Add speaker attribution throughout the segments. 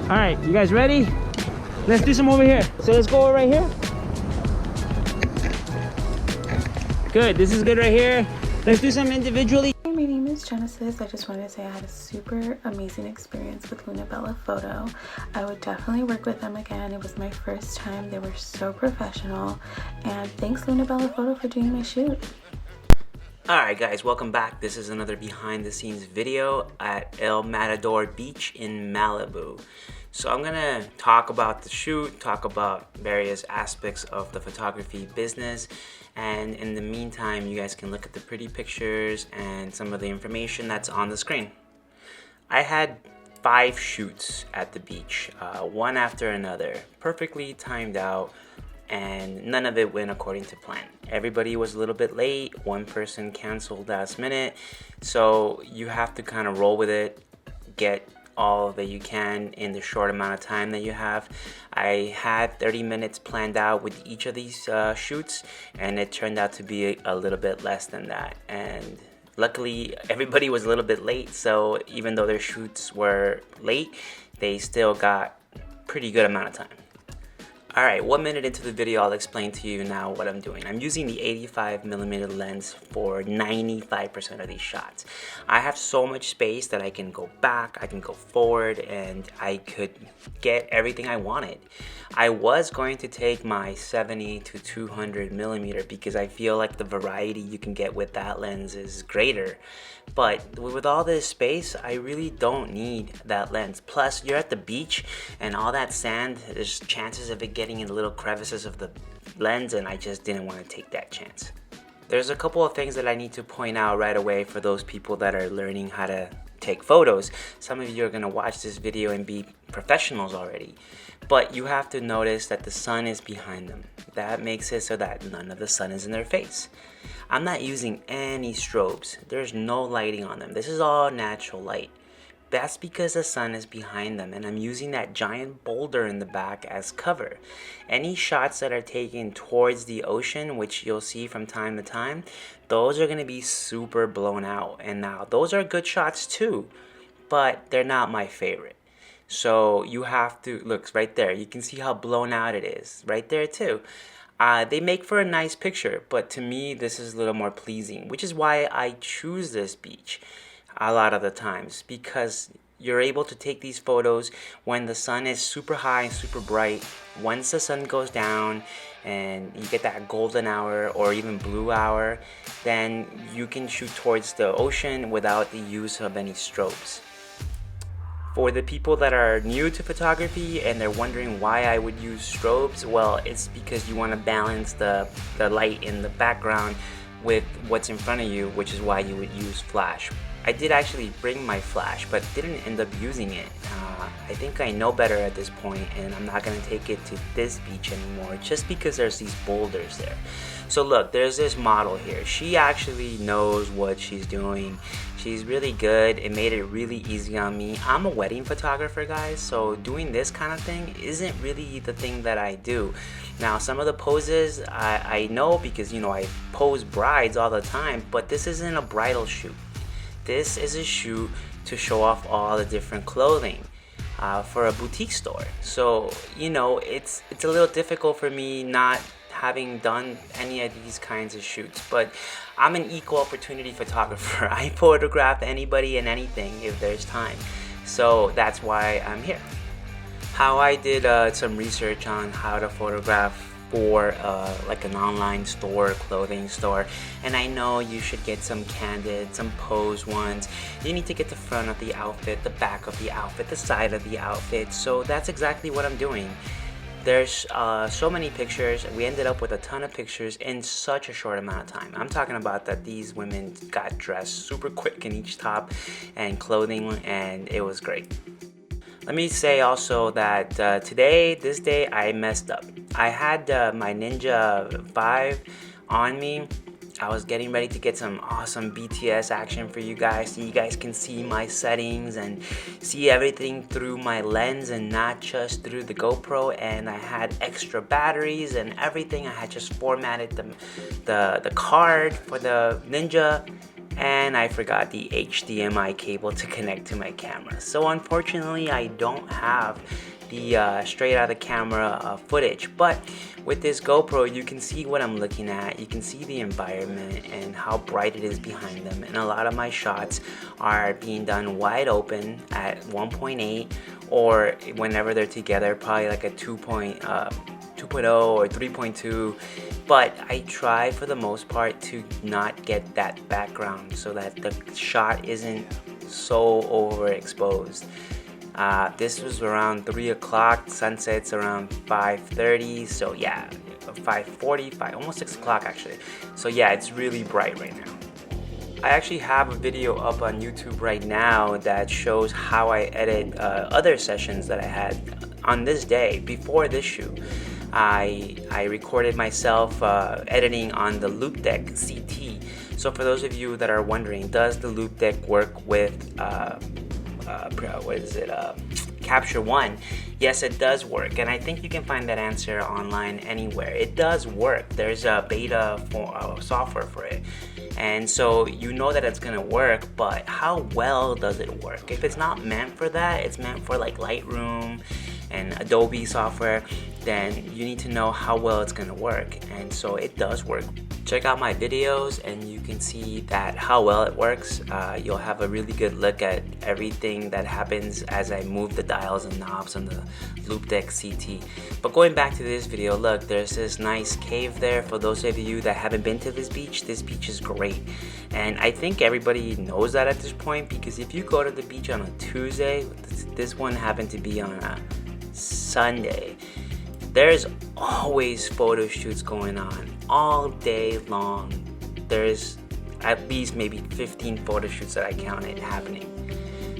Speaker 1: All right, you guys ready? Let's do some over here. So let's go right here. Good, this is good right here. Let's do some individually.
Speaker 2: Hey, my name is Genesis. I just wanted to say I had a super amazing experience with Luna Bella Photo. I would definitely work with them again. It was my first time. They were so professional. And thanks Luna Bella Photo for doing my shoot.
Speaker 1: Alright guys, welcome back. This is another behind the scenes video at El Matador Beach in Malibu. So I'm gonna talk about the shoot, talk about various aspects of the photography business, and in the meantime you guys can look at the pretty pictures and some of the information that's on the screen. I had 5 shoots at the beach, one after another, perfectly timed out, and none of it went according to plan. Everybody was a little bit late, one person canceled last minute, so you have to kind of roll with it, get all that you can in the short amount of time that you have. I had 30 minutes planned out with each of these shoots, and it turned out to be a little bit less than that. And luckily everybody was a little bit late, so even though their shoots were late, they still got pretty good amount of time. Alright, 1 minute into the video, I'll explain to you now what I'm doing. I'm using the 85mm lens for 95% of these shots. I have so much space that I can go back, I can go forward, and I could get everything I wanted. I was going to take my 70 to 200mm because I feel like the variety you can get with that lens is greater. But with all this space, I really don't need that lens. Plus, you're at the beach and all that sand, there's chances of it getting in the little crevices of the lens, and I just didn't want to take that chance. There's a couple of things that I need to point out right away for those people that are learning how to take photos. Some of you are going to watch this video and be professionals already, but you have to notice that the sun is behind them. That makes it so that none of the sun is in their face. I'm not using any strobes. There's no lighting on them. This is all natural light. That's because the sun is behind them, and I'm using that giant boulder in the back as cover. Any shots that are taken towards the ocean, which you'll see from time to time, those are going to be super blown out. And now those are good shots too, but they're not my favorite. So you have to look right there. You can see how blown out it is right there too. They make for a nice picture, but to me this is a little more pleasing, which is why I choose this beach a lot of the times, because you're able to take these photos when the sun is super high and super bright. Once the sun goes down and you get that golden hour or even blue hour, then you can shoot towards the ocean without the use of any strobes. For the people that are new to photography and they're wondering why I would use strobes, well, it's because you want to balance the light in the background with what's in front of you, which is why you would use flash. I did actually bring my flash, but didn't end up using it. I think I know better at this point, and I'm not going to take it to this beach anymore just because there's these boulders there. So look, there's this model here. She actually knows what she's doing. She's really good. It made it really easy on me. I'm a wedding photographer, guys, so doing this kind of thing isn't really the thing that I do. Now, some of the poses I know because, you know, I pose brides all the time, but this isn't a bridal shoot. This is a shoot to show off all the different clothing for a boutique store. So, you know, it's a little difficult for me not having done any of these kinds of shoots, but I'm an equal opportunity photographer. I photograph anybody and anything if there's time. So that's why I'm here. How I did some research on how to photograph for like an online store, clothing store, and I know you should get some candid, some pose ones. You need to get the front of the outfit, the back of the outfit, the side of the outfit. So that's exactly what I'm doing. There's so many pictures. We ended up with a ton of pictures in such a short amount of time. I'm talking about that these women got dressed super quick in each top and clothing, and it was great. Let me say also that this day, I messed up. I had my Ninja 5 on me. I was getting ready to get some awesome BTS action for you guys, so you guys can see my settings and see everything through my lens and not just through the GoPro. And I had extra batteries and everything. I had just formatted the card for the Ninja, and I forgot the HDMI cable to connect to my camera. So unfortunately, I don't have the straight out of the camera footage, but with this GoPro you can see what I'm looking at. You can see the environment and how bright it is behind them, and a lot of my shots are being done wide open at 1.8, or whenever they're together probably like a 2.0 or 3.2, but I try for the most part to not get that background so that the shot isn't so overexposed. This was around 3 o'clock, sunset's around 5:30, so yeah, 5:40, almost 6 o'clock actually. So yeah, it's really bright right now. I actually have a video up on YouTube right now that shows how I edit other sessions that I had on this day before this shoot. I recorded myself editing on the Loupedeck CT. So for those of you that are wondering, does the Loupedeck work with Capture One? Yes, it does work, and I think you can find that answer online anywhere. It does work. There's a beta software for it, and so you know that it's gonna work, but how well does it work? If it's not meant for that, it's meant for like Lightroom and Adobe software, then you need to know how well it's gonna work, and so it does work. Check out my videos and you can see that how well it works. You'll have a really good look at everything that happens as I move the dials and knobs on the Loupedeck CT. But going back to this video, look, there's this nice cave there. For those of you that haven't been to this beach is great. And I think everybody knows that at this point, because if you go to the beach on a Tuesday, this one happened to be on a Sunday, there's always photo shoots going on all day long. There's at least maybe 15 photo shoots that I counted happening.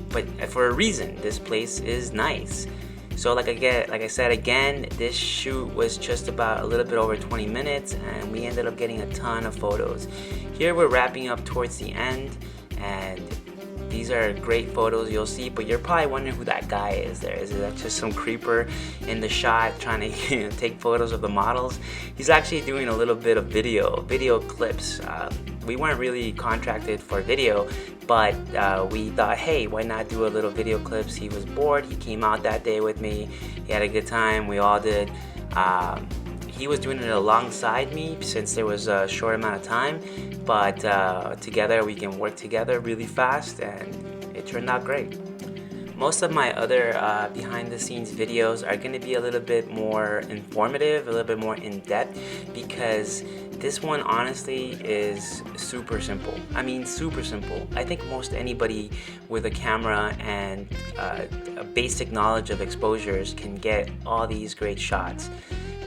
Speaker 1: But for a reason, this place is nice. So like I said again, this shoot was just about a little bit over 20 minutes and we ended up getting a ton of photos. Here we're wrapping up towards the end, and these are great photos you'll see, but you're probably wondering who that guy is there. Is that just some creeper in the shot trying to take photos of the models? He's actually doing a little bit of video clips. We weren't really contracted for video, but we thought, hey, why not do a little video clips? He was bored, he came out that day with me, he had a good time, we all did. He was doing it alongside me since there was a short amount of time, but together we can work together really fast, and it turned out great. Most of my other behind the scenes videos are going to be a little bit more informative, a little bit more in depth, because this one honestly is super simple. I mean, super simple. I think most anybody with a camera and a basic knowledge of exposures can get all these great shots.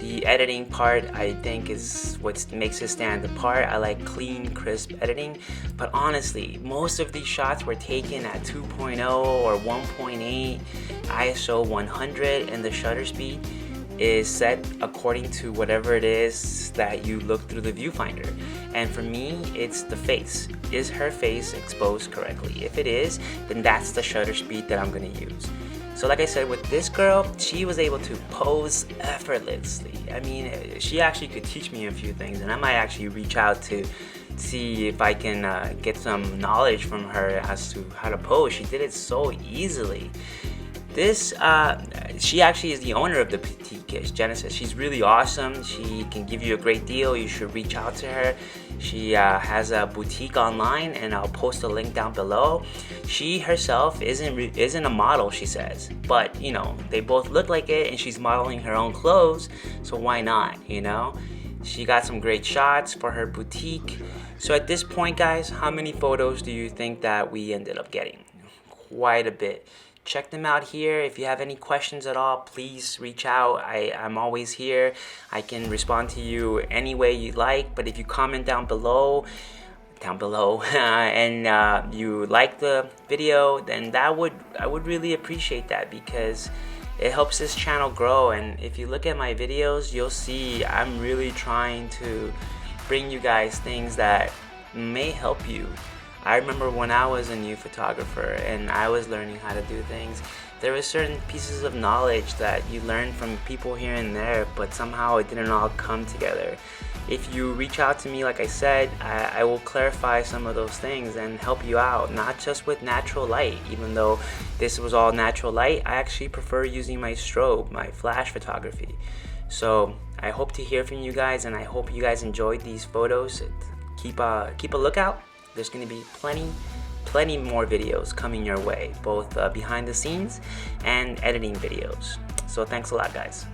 Speaker 1: The editing part, I think, is what makes it stand apart. I like clean, crisp editing, but honestly, most of these shots were taken at 2.0 or 1.8, ISO 100, and the shutter speed is set according to whatever it is that you look through the viewfinder. And for me, it's the face. Is her face exposed correctly? If it is, then that's the shutter speed that I'm gonna use. So like I said, with this girl, she was able to pose effortlessly. I mean, she actually could teach me a few things, and I might actually reach out to see if I can get some knowledge from her as to how to pose. She did it so easily. She actually is the owner of the boutique, Genesis. She's really awesome. She can give you a great deal. You should reach out to her. She has a boutique online, and I'll post a link down below. She herself isn't a model, she says, but you know, they both look like it, and she's modeling her own clothes, so why not, you know? She got some great shots for her boutique. So at this point, guys, how many photos do you think that we ended up getting? Quite a bit. Check them out here. If you have any questions at all, please reach out. I'm always here. I can respond to you any way you like, but if you comment down below and you like the video, then I would really appreciate that, because it helps this channel grow. And if you look at my videos, you'll see I'm really trying to bring you guys things that may help you. I remember when I was a new photographer and I was learning how to do things, there were certain pieces of knowledge that you learn from people here and there, but somehow it didn't all come together. if you reach out to me, like I said, I will clarify some of those things and help you out, not just with natural light. Even though this was all natural light, I actually prefer using my strobe, my flash photography. So I hope to hear from you guys, and I hope you guys enjoyed these photos. Keep a lookout. There's going to be plenty more videos coming your way, both behind the scenes and editing videos. So thanks a lot, guys.